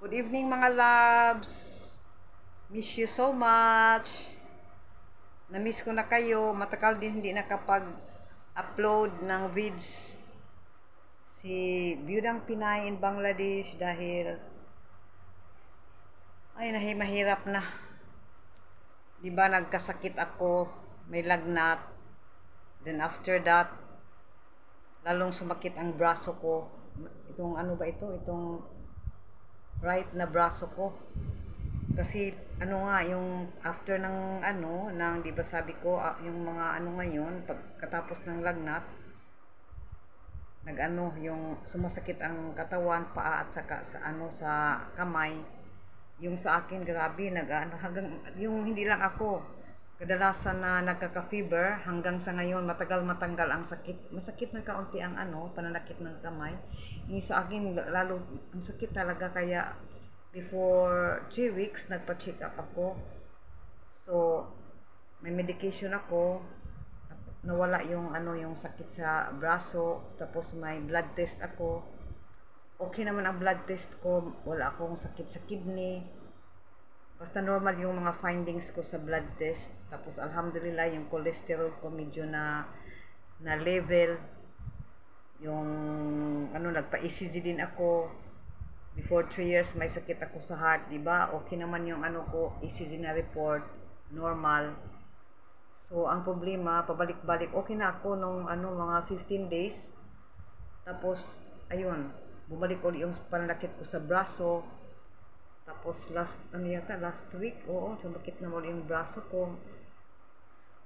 Good evening mga loves. Miss you so much. Na-miss ko na kayo. Matagal din hindi nakapag-upload ng vids si Biyudang Pinay in Bangladesh dahil ay mahirap na. Diba nagkasakit ako, may lagnat. Then after that, lalong sumakit ang braso ko. Itong ano ba ito? Itong right na braso ko. Kasi ano nga yung after ng di ba sabi ko yung mga ngayon pagkatapos ng lagnat yung sumasakit ang katawan, paa at saka sa kamay. Yung sa akin grabe hanggang yung hindi lang ako kadalasan na nagkaka-fever hanggang sa ngayon matagal matanggal ang sakit. Masakit na kaunti ang pananakit ng kamay. Yung sa akin lalo ang sakit talaga, kaya before 3 weeks nagpa-check up ako. So may medication ako, nawala yung yung sakit sa braso, tapos may blood test ako. Okay naman ang blood test ko, wala akong sakit sa kidney. Basta normal yung mga findings ko sa blood test. Tapos alhamdulillah yung cholesterol ko medyo na level. Yung nagpa-ECG din ako. Before 3 years may sakit ako sa heart, di ba? Okay naman yung ko, ECG na report, normal. So ang problema, pabalik-balik, okay na ako nung mga 15 days. Tapos ayun, bumalik ulit yung pananakit ko sa braso. Tapos last week, sumakit na ulit yung braso ko.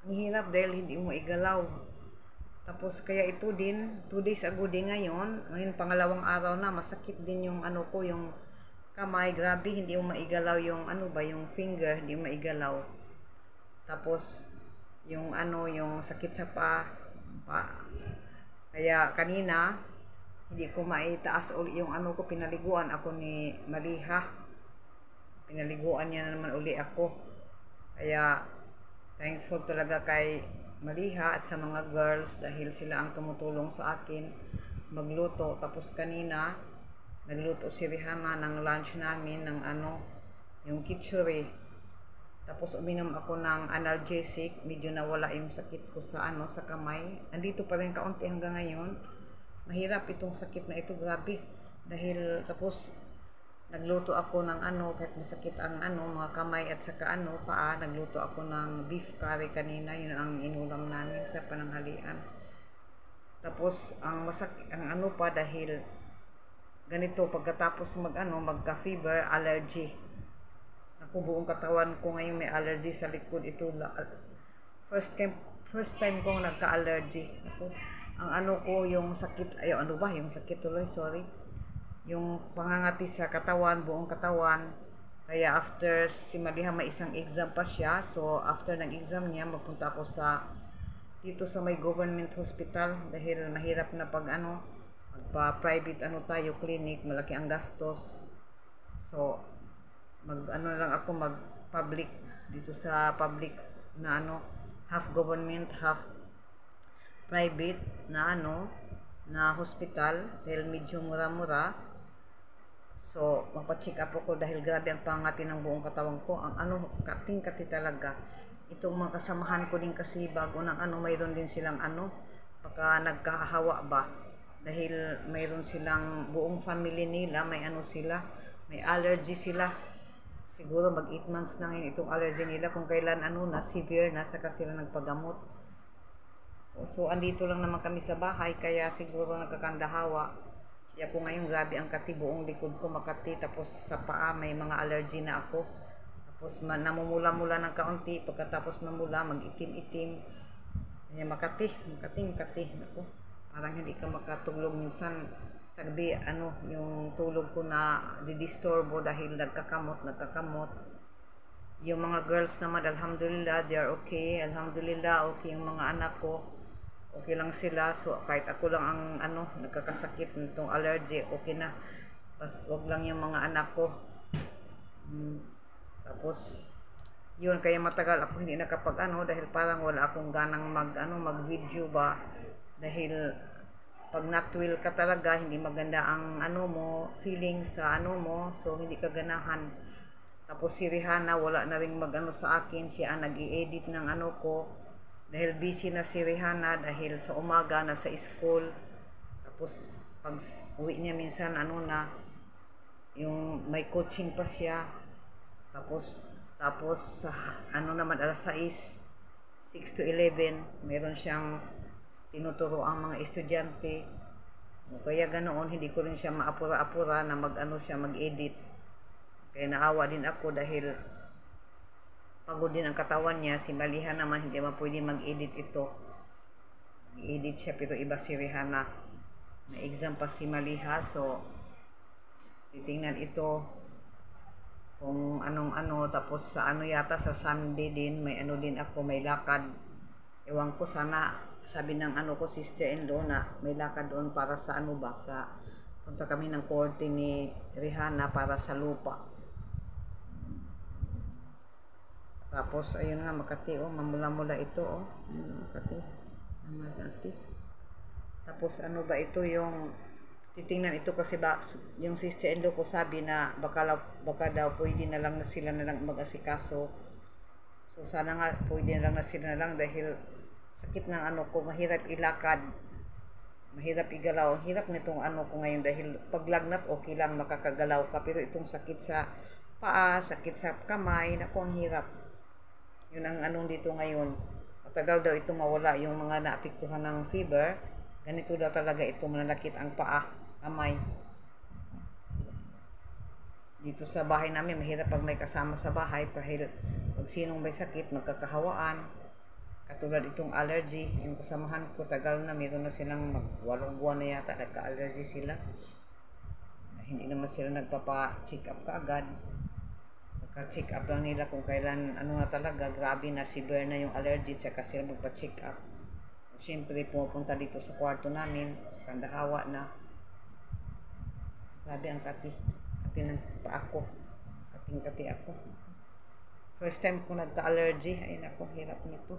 Ang hirap dahil hindi mo igalaw. Tapos kaya ito din, 2 days ago din ngayon pangalawang araw na, masakit din yung ko, yung kamay, grabe, hindi mo maigalaw yung yung finger, hindi mo maigalaw. Tapos yung yung sakit sa pa. Kaya kanina hindi ko maitaas uli yung ko, pinaliguan ako ni Maliha. Pinaliguan niya na naman uli ako. Kaya thankful talaga kay Maliha at sa mga girls dahil sila ang tumutulong sa akin magluto. Tapos kanina nagluto si Rihana ng lunch namin ng yung kitchery. Tapos uminom ako ng analgesic, medyo nawala yung sakit ko sa sa kamay. Andito pa rin kaunti hanggang ngayon. Mahirap itong sakit na ito, grabe. Dahil tapos nagluto ako ng kahit masakit ang mga kamay at saka paa, nagluto ako ng beef curry kanina, yun ang inulam namin sa pananghalian. Tapos ang pa dahil ganito pagkatapos magka-fever, allergy. Ako buong katawan ko ngayon may allergy sa likod. Ito first time kong nagka-allergy. Ako, ang ko yung sakit, yung sakit tuloy, sorry. Yung pangangati sa katawan, buong katawan. Kaya after si Maliha may isang exam pa siya. So after ng exam niya, magpunta ako dito sa may government hospital dahil mahirap na pag magpa-private tayo clinic, malaki ang gastos. So lang ako mag-public dito sa public na half government, half private na na hospital dahil medyo mura-mura. So magpa-check up ako dahil grabe ang pangati ng buong katawan ko. Ang kating-kati talaga. Itong mga kasamahan ko din kasi bago ng mayroon din silang baka nagkahawa ba dahil mayroon silang buong family nila may sila, may allergy sila. Siguro mag 8 months na ngayon itong allergy nila, kung kailan na severe na saka sila nagpagamot. So andito lang naman kami sa bahay kaya siguro nagkakandahawa. Kaya po ngayon grabe ang kati, buong likod ko makati, tapos sa paa may mga allergy na ako. Tapos namumula-mula ng kaunti, pagkatapos mamula mag-itim-itim. Kaya makati. Ako, parang hindi ka makatulog minsan. Sa gabi yung tulog ko na didisturbo dahil nagkakamot. Yung mga girls naman alhamdulillah they are okay. Alhamdulillah okay yung mga anak ko. Okay lang sila. So kahit ako lang ang nagkakasakit nitong allergy, okay na. Wag lang yung mga anak ko. Tapos yun, kaya matagal ako hindi nakapag dahil parang wala akong ganang mag video ba dahil pag natwil ka talaga, hindi maganda ang ano mo, feelings sa ano mo, so hindi ka ganahan. Tapos si Rihanna, wala na rin mag-ano sa akin, siya ang nag-i-edit ng ano ko. Dahil busy na si Rihanna, dahil sa umaga, nasa school. Tapos pag uwi niya minsan, ano na, yung may coaching pa siya. Tapos sa ano naman, alas 6 to 11, meron siyang tinuturo ang mga estudyante. Kaya ganoon, hindi ko rin siya maapura-apura na mag-ano siya, mag-edit. Kaya naawa din ako dahil pagod din ang katawan niya. Si Maliha naman, hindi naman pwede mag-edit ito. Mag-edit siya, pero iba si Rihanna. May exam pa si Maliha, so titingnan ito kung anong-ano. Tapos sa ano yata, sa Sunday din, may ano din ako, may lakad. Ewan ko, sana sabi ng ano ko, sister-in-law, na may lakad doon para sa ano ba, sa punta kami ng korte ni Rihanna para sa lupa. Tapos ayun nga, Makati, oh, mamula-mula ito, oh. Makati. Tapos ano ba ito, yung titingnan ito kasi ba yung sister-in-law ko sabi na baka daw pwede na lang na sila na lang mag-asikaso. So sana nga pwede na lang na sila na lang dahil sakit ng ano ko, mahirap ilakad, mahirap igalaw. Hirap nitong ano ko ngayon dahil paglagnat okay lang, makakagalaw ka, pero itong sakit sa paa, sakit sa kamay, naku, ang hirap. Yun ang anong dito ngayon. Matagal daw ito mawala yung mga naapektuhan ng fever. Ganito daw talaga ito, mananakit ang paa, kamay. Dito sa bahay namin, mahirap pag may kasama sa bahay dahil pag sinong may sakit, magkakahawaan. Katulad itong allergy, yung kasamahan ko, tagal na, meron na silang 8 buwan na yata, nagka-allergy sila. Hindi naman sila nagpapa-check up kaagad. Nagka-check up lang nila kung kailan, ano na talaga, grabe na, severe na yung allergy, tsaka sila magpa-check up. Siyempre, pumupunta dito sa kwarto namin, sa kandahawa na. Grabe ang kati ng pa ako. Kating-kati ako. First time ko nagka-allergy. Ayun ako, hirap nito.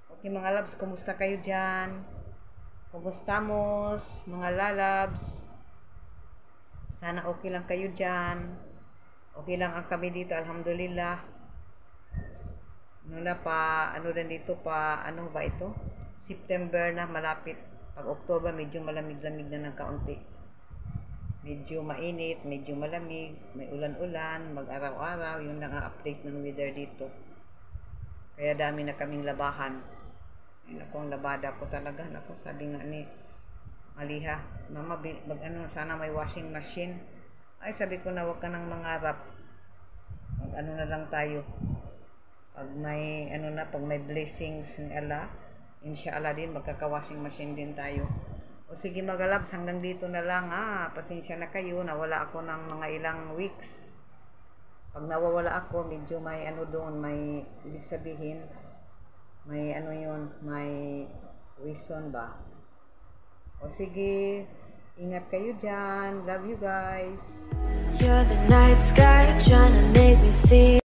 Okay mga loves, kumusta kayo dyan? Kumusta mos, mga lalabs? Sana okay lang kayo dyan. Okay lang ang kami dito, alhamdulillah. Ano din dito pa, ano ba ito? September na, malapit. Pag October, medyo malamig-lamig na ng kaunti. Medyo mainit, medyo malamig, may ulan-ulan, mag-araw-araw, yun lang ang update ng weather dito. Kaya dami na kaming labahan. Ayun ako, ang labada ko talaga. Ako, sabi nga ni Maliha, Mama, sana may washing machine. Ay, sabi ko na, wag ka nang mangarap. Ano na lang tayo. Pag may, pag may blessings ni Allah, inshallah din, magkaka-washing machine din tayo. O sige mga loves, hanggang dito na lang. Pasensya na kayo, nawala ako ng mga ilang weeks. Pag nawawala ako, medyo may doon, may ibig sabihin, may may reason ba. O sige, ingat kayo dyan. Love you guys. You're the night sky trying to make me see